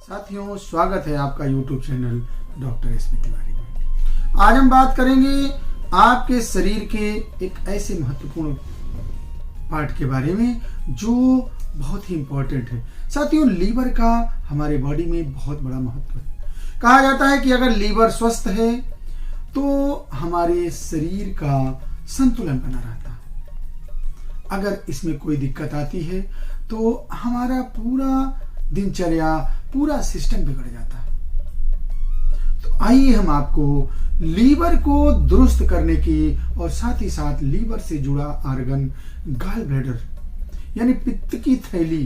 साथियों, स्वागत है आपका YouTube channel doctor S P Tiwari में। आज हम बात करेंगे आपके शरीर के एक ऐसे महत्वपूर्ण पार्ट के बारे में जो बहुत ही इंपॉर्टेंट है। साथियों, लीवर का हमारे बॉडी में बहुत बड़ा महत्व है। कहा जाता है कि अगर लीवर स्वस्थ है तो हमारे शरीर का संतुलन बना रहता है। अगर इसमें कोई दिक्कत आती है तो हमारा पूरा दिनचर्या, पूरा सिस्टम बिगड़ जाता है। तो आइए हम आपको लीवर को दुरुस्त करने की और साथ ही साथ लीवर से जुड़ा आर्गन गॉल ब्लैडर यानी पित्त की थैली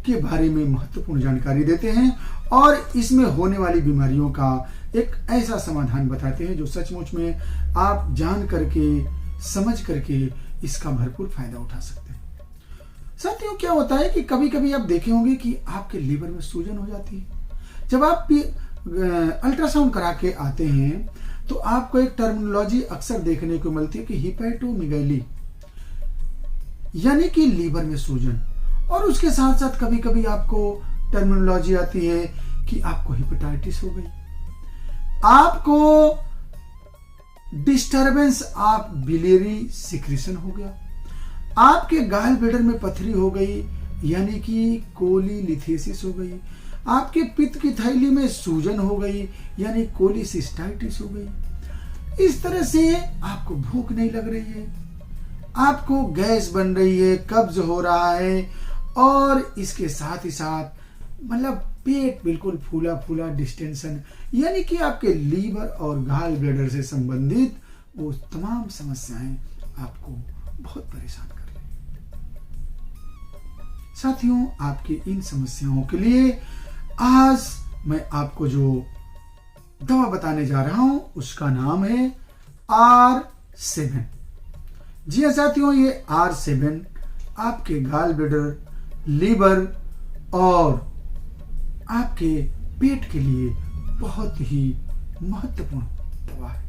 के बारे में महत्वपूर्ण जानकारी देते हैं और इसमें होने वाली बीमारियों का एक ऐसा समाधान बताते हैं जो सचमुच में आप जान करके, समझ करके इसका भरपूर फायदा उठा सकते हैं। साथियों, क्या होता है कि कभी कभी आप देखे होंगे कि आपके लीवर में सूजन हो जाती है। जब आप अल्ट्रासाउंड करा के आते हैं तो आपको एक टर्मिनोलॉजी अक्सर देखने को मिलती है कि हिपैटोमेगैली यानी कि लीवर में सूजन, और उसके साथ साथ कभी कभी आपको टर्मिनोलॉजी आती है कि आपको हेपेटाइटिस हो गई, आपको डिस्टरबेंस ऑफ बिलियरी सिक्रीशन हो गया, आपके गॉल ब्लैडर में पथरी हो गई यानी कि कोलीलिथेसिस हो गई, आपके पित्त की थैली में सूजन हो गई यानी कोलिसिस्टाइटिस हो गई। इस तरह से आपको भूख नहीं लग रही है, आपको गैस बन रही है, कब्ज हो रहा है और इसके साथ ही साथ मतलब पेट बिल्कुल फूला फूला, डिस्टेंशन यानी कि आपके लीवर और गॉल ब्लैडर से संबंधित वो तमाम समस्याएं आपको बहुत परेशान कर रही हैं। साथियों, आपकी इन समस्याओं के लिए आज मैं आपको जो दवा बताने जा रहा हूं उसका नाम है R7। जी हाँ साथियों, ये R7 आपके गॉल ब्लैडर, लीवर और आपके पेट के लिए बहुत ही महत्वपूर्ण दवा है।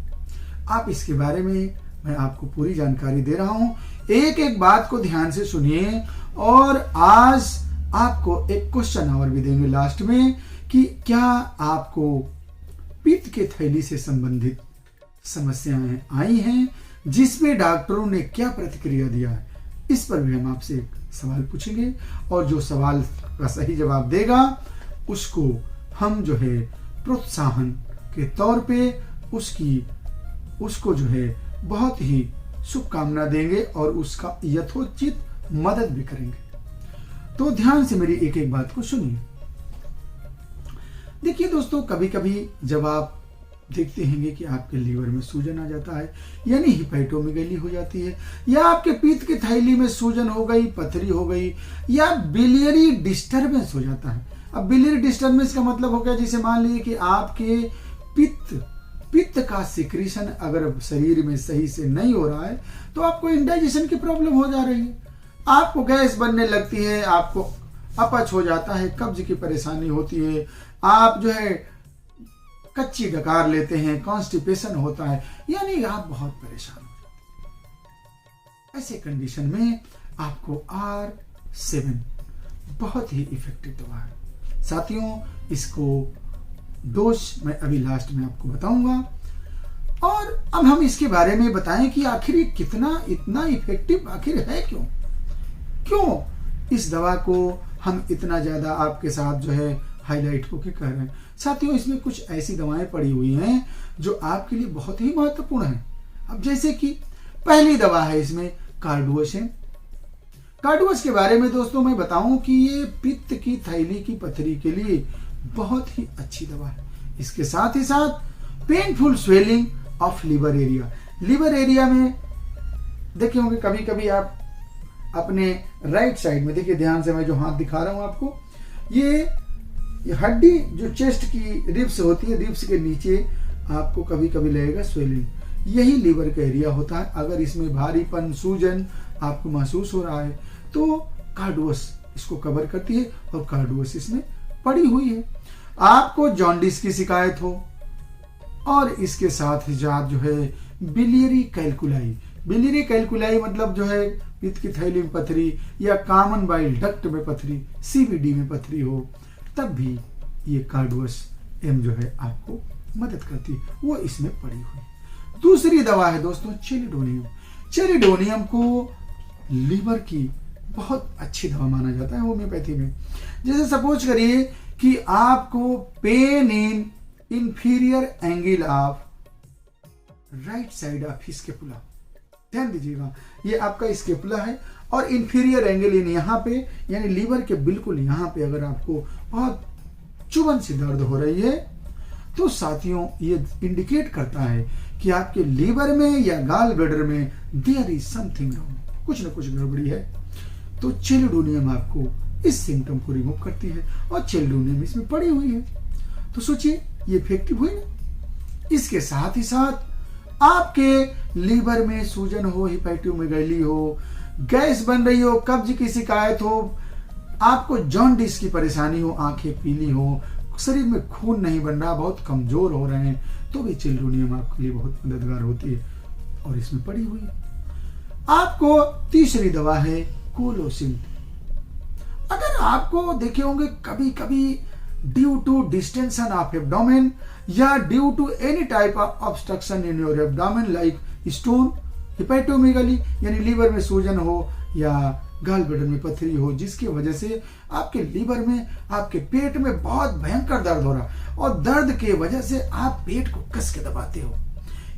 आप इसके बारे में मैं आपको पूरी जानकारी दे रहा हूं। एक एक बात को ध्यान से सुनिए और आज आपको एक क्वेश्चन आवर भी देंगे लास्ट में कि क्या आपको पित्त के थैली से संबंधित समस्याएं आई हैं, जिसमें डॉक्टरों ने क्या प्रतिक्रिया दिया है। इस पर भी हम आपसे एक सवाल पूछेंगे और जो सवाल का सही जवाब देगा उसको हम जो है प्रोत्साहन के तौर पे उसको जो है बहुत ही शुभकामना देंगे और उसका यथोचित मदद भी करेंगे। तो ध्यान से मेरी एक एक बात को सुनिए। देखिए दोस्तों, कभी कभी जब आप देखते हैं कि आपके लीवर में सूजन आ जाता है यानी हिपैटोमेगैली हो जाती है, या आपके पित्त की थैली में सूजन हो गई, पथरी हो गई, या बिलियरी डिस्टरबेंस हो जाता है। अब बिलियरी डिस्टरबेंस का मतलब हो गया, जैसे मान लीजिए कि आपके पित्त का सिक्रीशन अगर शरीर में सही से नहीं हो रहा है तो आपको इंडाइजेशन की प्रॉब्लम हो जा रही है, आपको गैस बनने लगती है, आपको अपच हो जाता है, कब्ज की परेशानी होती है, आप जो है कच्ची डकार लेते हैं, कॉन्स्टिपेशन होता है, यानी आप बहुत परेशान हो जाते हैं। ऐसे कंडीशन में आपको R7 बहुत ही इफेक्टिव दवा है। साथियों, इसको डोज मैं अभी लास्ट में आपको बताऊंगा और अब हम इसके बारे में बताएं कि आखिर ये कितना इतना इफेक्टिव आखिर है, क्यों इस दवा को हम इतना ज्यादा आपके साथ जो है हाईलाइट होकर कह रहे हैं। साथियों, इसमें कुछ ऐसी दवाएं पड़ी हुई हैं जो आपके लिए बहुत ही महत्वपूर्ण हैं। अब जैसे कि पहली दवा है इसमें कार्डुअस है। कार्डुअस के बारे में दोस्तों मैं बताऊं कि ये पित्त की थैली की पथरी के लिए बहुत ही अच्छी दवा है। इसके साथ ही साथ painful swelling of liver area में देखे होंगे कभी कभी आप अपने राइट साइड में, देखिए ध्यान से, मैं जो हाथ दिखा रहा हूं आपको, ये हड्डी जो चेस्ट की रिब्स होती है, रिब्स के नीचे आपको कभी कभी लगेगा स्वेलिंग, यही लीवर का एरिया होता है। अगर इसमें भारीपन, सूजन आपको महसूस हो रहा है तो कार्डुअस इसको कवर करती है और कार्डुअस इसमें पड़ी हुई है। आपको जॉन्डिस की शिकायत हो और इसके साथ ही साथ जो है बिलियरी कैलकुलाई मतलब जो है पित्त की थैली में पथरी या कॉमन बाइल डक्ट में पथरी, CBD में पथरी हो, तब भी ये कार्डुअस एम जो है आपको मदद करती है, वो इसमें पड़ी हुई। दूसरी दवा है दोस्तों चेलिडोनियम। चेलिडोनियम को लीवर की बहुत अच्छी दवा माना जाता है होम्योपैथी में। जैसे सपोज करिए कि आपको pain in inferior angle of right side of scapula, ध्यान दीजिएगा ये आपका स्केपुला है और इंफीरियर एंगल इन यहाँ पे यानी लीवर के बिल्कुल यहाँ पे अगर आपको बहुत चुभन सी दर्द हो रही है तो साथियों ये इंडिकेट करता है कि आपके लीवर में या गाल ब्लैडर में देयर इज समथिंग रॉन्ग, कुछ ना कुछ गड़बड़ी है। तो चेलिडोनियम आपको इस सिम्टम को रिमूव करती है और चेलिडोनियम इसमें पड़ी हुई है। तो सोचिए ये इफेक्टिव हुई ना। इसके साथ ही साथ आपके लीवर में सूजन हो, हिपैटोमेगैली हो, गैस बन रही हो, कब्ज की शिकायत हो, आपको जॉन्डिस की परेशानी हो, आंखें पीली हो, शरीर में खून नहीं बन रहा, बहुत कमजोर हो रहे हैं, तो भी चेलिडोनियम आपके लिए बहुत मददगार होती है और इसमें पड़ी हुई है। आपको तीसरी दवा है कोलोसिन। अगर आपको देखे होंगे कभी कभी due to distension of abdomen या due to any type of obstruction in your abdomen like stone, hepatomegaly यानी लीवर में सूजन हो या गाल ब्लैडर में पथरी हो, जिसकी वजह से आपके लीवर में, आपके पेट में बहुत भयंकर दर्द हो रहा और दर्द के वजह से आप पेट को कस के दबाते हो,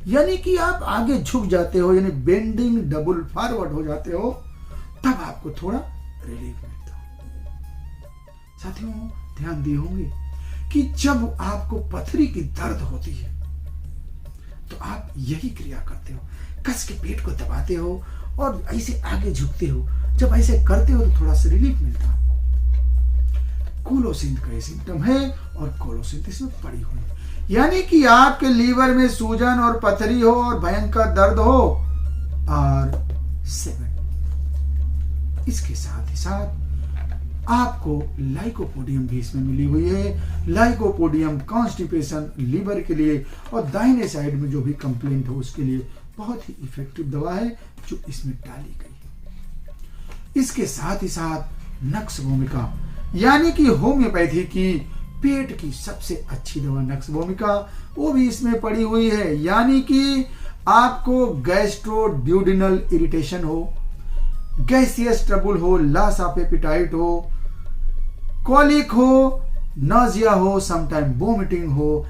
यानी कि आप आगे झुक जाते हो, यानी बेंडिंग डबल फॉरवर्ड हो जाते हो, तब आपको थोड़ा रिलीफ मिलता है। साथियों ध्यान दिए होंगे कि जब आपको पथरी की दर्द होती है तो आप यही क्रिया करते हो, कस के पेट को दबाते हो और ऐसे आगे झुकते हो। जब ऐसे करते हो तो थोड़ा सा रिलीफ मिलता है। कोलोसिन का सिम्टम है और कोलोसिन इसमें पड़ी हुई है, यानी कि आपके लीवर में सूजन और पथरी हो और भयंकर दर्द हो और 7। इसके साथ ही साथ आपको लाइकोपोडियम भी इसमें मिली हुई है। लाइकोपोडियम कॉन्स्टिपेशन, लीवर के लिए और दाहिने साइड में जो भी कंप्लेंट हो उसके लिए बहुत ही इफेक्टिव दवा है जो इसमें डाली गई है। इसके साथ ही साथ नक्स भूमिका, यानी कि होम्योपैथी की पेट की सबसे अच्छी दवा नक्स भूमिका, वो भी इसमें पड़ी हुई है। यानी कि आपको गैस्ट्रोड्यूडिनल इरिटेशन हो, गैसियस ट्रबल हो, लॉस ऑफ एपेटाइट हो, कॉलिक हो, नाजिया हो, समटाइम वोमिटिंग हो,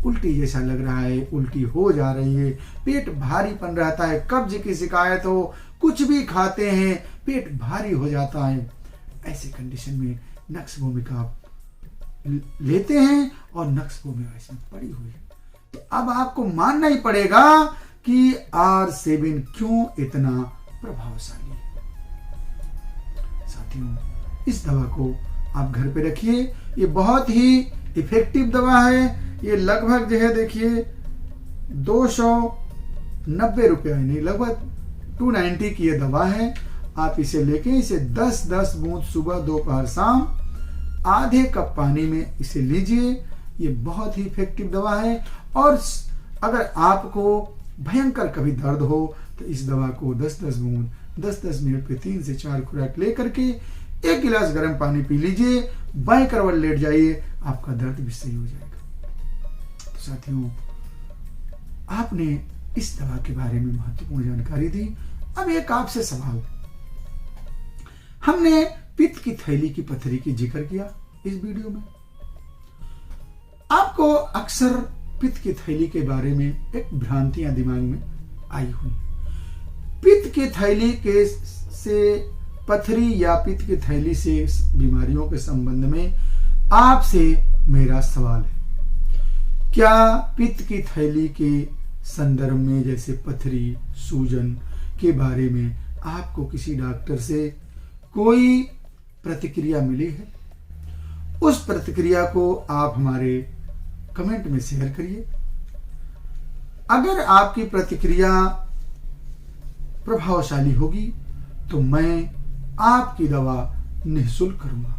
उल्टी जैसा लग रहा है, उल्टी हो जा रही है, पेट भारीपन रहता है, कब्ज की शिकायत हो, कुछ भी खाते हैं पेट भारी हो जाता है, ऐसे कंडीशन में नक्स भूमिका आप लेते हैं और नक्स भूमिका इसमें पड़ी हुई है। तो अब आपको मानना ही पड़ेगा कि R7 क्यों इतना प्रभावशाली है। साथियों इस दवा को आप घर पे रखिए, ये बहुत ही इफेक्टिव दवा है। ये लगभग जो है देखिए 290 रुपये नहीं, लगभग 290 की ये दवा है। आप इसे लेके इसे 10-10 बूंद सुबह, दोपहर, शाम आधे कप पानी में इसे लीजिए। ये बहुत ही इफेक्टिव दवा है और अगर आपको भयंकर कभी दर्द हो तो इस दवा को 10-10 बूंद 10-10 मिनट पे 3 से 4 खुराक लेकर के 1 गिलास गर्म पानी पी लीजिए, बाएं करवट लेट जाइए, आपका दर्द भी सही हो जाएगा। तो साथियों आपने इस दवा के बारे में महत्वपूर्ण जानकारी दी। अब एक आपसे सवाल, हमने पित्त की थैली की पथरी की जिक्र किया इस वीडियो में। आपको अक्सर पित्त की थैली के बारे में एक भ्रांतियां दिमाग में आई हुई। पित्त की थैली के से पथरी या पित्त की थैली से बीमारियों के संबंध में आपसे मेरा सवाल है, क्या पित्त की थैली के संदर्भ में जैसे पथरी, सूजन के बारे में आपको किसी डॉक्टर से कोई प्रतिक्रिया मिली है? उस प्रतिक्रिया को आप हमारे कमेंट में शेयर करिए। अगर आपकी प्रतिक्रिया प्रभावशाली होगी तो मैं आपकी दवा निःशुल्क करूंगा।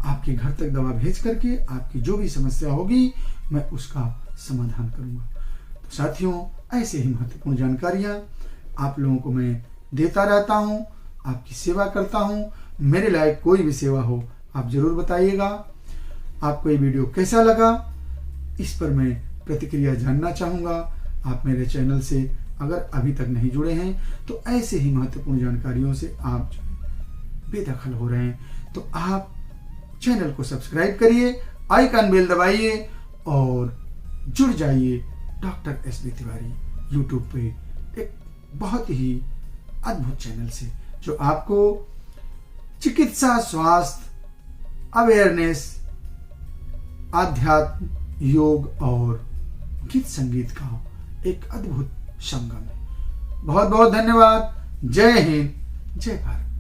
आपके घर तक दवा भेज करके आपकी जो भी समस्या होगी मैं उसका समाधान करूंगा। तो साथियों ऐसे ही महत्वपूर्ण जानकारियां आप लोगों को मैं देता रहता हूं, आपकी सेवा करता हूं। मेरे लायक कोई भी सेवा हो आप जरूर बताइएगा। आपको ये वीडियो कैसा लगा, इस पर मैं प्रतिक्रिया जानना चाहूँगा। आप मेरे चैनल से अगर अभी तक नहीं जुड़े हैं तो ऐसे ही महत्वपूर्ण जानकारियों से आप बेदखल हो रहे हैं तो आप चैनल को सब्सक्राइब करिए, आइकन बेल दबाइए और जुड़ जाइए doctor S B Tiwari YouTube पे एक बहुत ही अद्भुत चैनल से, जो आपको चिकित्सा, स्वास्थ्य, अवेयरनेस, आध्यात्म, योग और गीत संगीत का एक अद्भुत संगम है। बहुत बहुत धन्यवाद। जय हिंद, जय भारत।